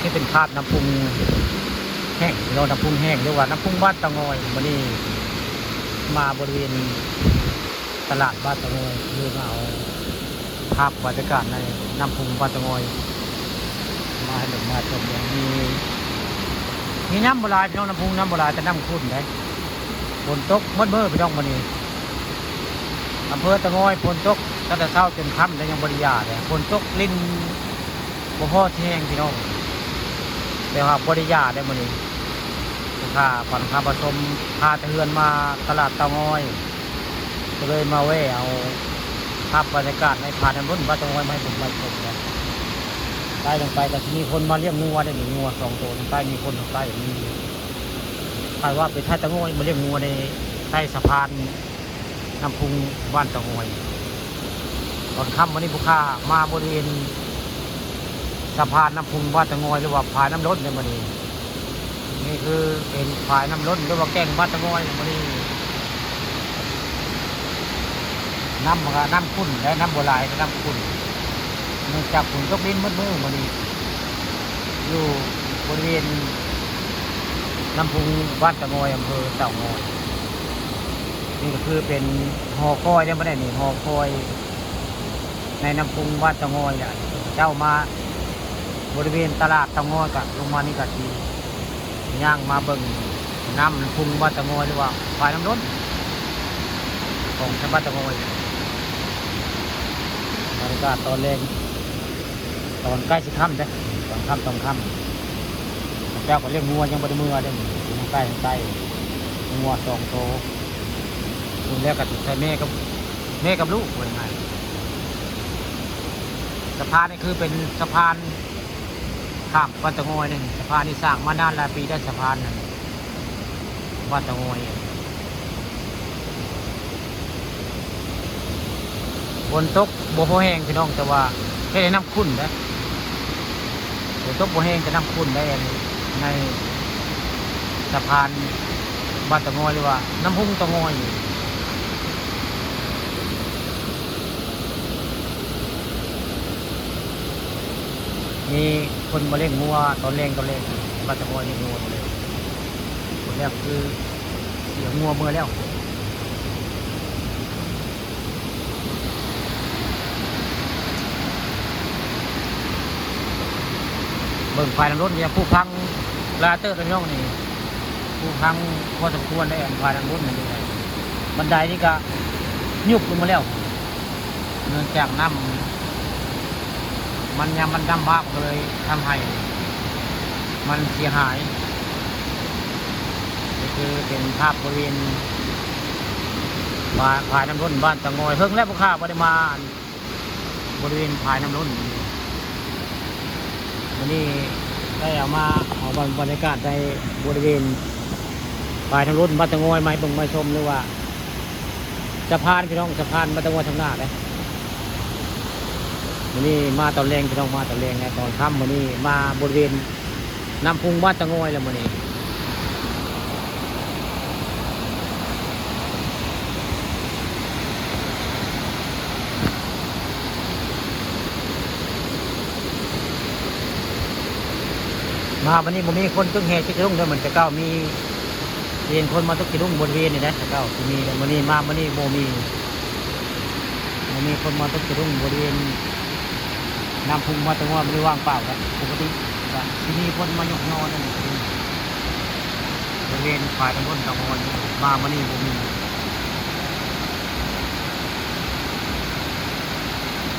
ที่เป็นภาพน้ำพุงแห้งเราน้ำพุงแห้งหรือว่าน้ำพุงบ้านตะงอยวันนี้มาบริเวณตลาดบ้านตะงอยเพื่อมาเอาภาพบรรยากาศในน้ำพุงบ้านตะงอยมาให้หนึ่งมาชมอย่างมีน้ำโบราณพี่น้องน้ำพุงน้ำโบราณจะน้ำขุ่นเลยฝนตกมืดเบ้อพี่น้องวันนี้อำเภอตะงอยฝนตกตั้งแต่เช้าจนค่ำแต่ยังบริยาเลยฝนตกลิ้นบ่พอแห้งพี่น้องแต่ว่าบริยาได้วันนี้ข้าผ่อนข้าผสมพาเตือนมาตลาดตะงอยก็เลยมาแวะเอาภาพบรรยากาศในผ่านน้ำรุ่นบ้านตะงอยมาให้ผมมาชมนะใต้ลงไปแต่มีคนมาเลี้ยงงัวได้หนึ่งงัว2 ตัวใต้มีคนใต้มีคาดว่าเป็นท่าตะงอยมาเลี้ยงงัวในใต้สะพานน้ำพุงบ้านตะงอยตอนค่ำวันนี้ผู้ค้ามาบริเวณสะพานน้ำพุงบ้านตะงอยหรือว่าผายน้ำล้นในวันนี้นี่คือเป็นผายน้ำล้นหรือว่าแกงบ้านตะงอยวันนี้น้ำขุ่นและน้ำโบราณน้ำขุ่นเนื่องจากฝนตกลิ้นมืดวันนี้อยู่บริเวณน้ำพุงบ้านตะงอยอำเภอเต่างอยนี่ก็คือเป็นหอคอยได้ไม่ได้นี่หอคอยในน้ำพุงบ้านตะงอยเนี่ยเจ้ามาบริเวณตลาดตะงอยกับลงมานี่ก็ทีย่างมาเบิ่งน้ำพุงบ้านตะงอยหรือว่าฝ่ายน้ำล้นของชาวบ้านตะงอยบรรยากาศตอนแรงตอนใกล้สิค่ำจ้ะตอนค่ำเจ้าก็เรียกงัวยังบริมือได้ใกล้งัว2 ตัวคุณแล้วก็ใช้แม่กับลูกว่ายังไงสะพานนี่คือเป็นสะพานข้ามบ้านตะงอยนี่สะพานนี่สร้างมานานหลายปีได้สะพานนั่นบ้านตะงอยฝนตกโบโหแห้งพี่น้องแต่ว่าแค่น้ำขุ่นนะฝนตกโบแห้งจะน้ำขุ่นได้ในสะพานบ้านตะงอยหรือว่าน้ำพุงตะงอยมีคนมาเล่นงัวตอนแรงบ้านตะงอยเล่นงัวเลยคนแรกคือเสียงัวเมื่อแล้วเบิ่งไฟน้ำรถเนี่ยผู้พังลาเตอร์กันย่องนี่ผู้พังพอสมควรได้ไฟน้ำรถนี่ได้บันไดนี่ก็ยุบลงมาแล้วเนื่องจากน้ำมันดำมากเลยทำให้มันเสียหายนี่คือเป็นภาพบริเวณผายน้ำล้นบ้านตะงอยเพิ่งแล้วผู้ค้าบริมาบริเวณผายน้ำล้นวันนี้ได้เอามาเอาบรรยากาศในบริเวณผายน้ำล้นบ้านตะงอยมาเบิ่งมาชมหรือว่าสะพานพี่น้องสะพานบ้านตะงอยทางหน้าเลยวันนี้มาตอนแรงพี่น้องมาตอนแรงไงตอนค่ำวันนี้มาบริเวณน้ำพุงบ้านตะงอยแล้ววันนี้มาวันนี้ผมมีคนตึ้งแห่ชิครุ่งด้วยเหมือนจะเก้ามีเห็นคนมาตึ้งชิรุ่งบริเวณนี่นะจะเก้าที่มีวันนี้มาวันนี้โมมีคนมาตึ้งชิรุ่งบริเวณน้ำพุงมาตะงอยไม่ได้ว่างเปล่าครับปกติที่นี่คนมาหยกนอนนั่นบริเวณฝ่ายตะงอยตะงอยมาวันนี้ผมมี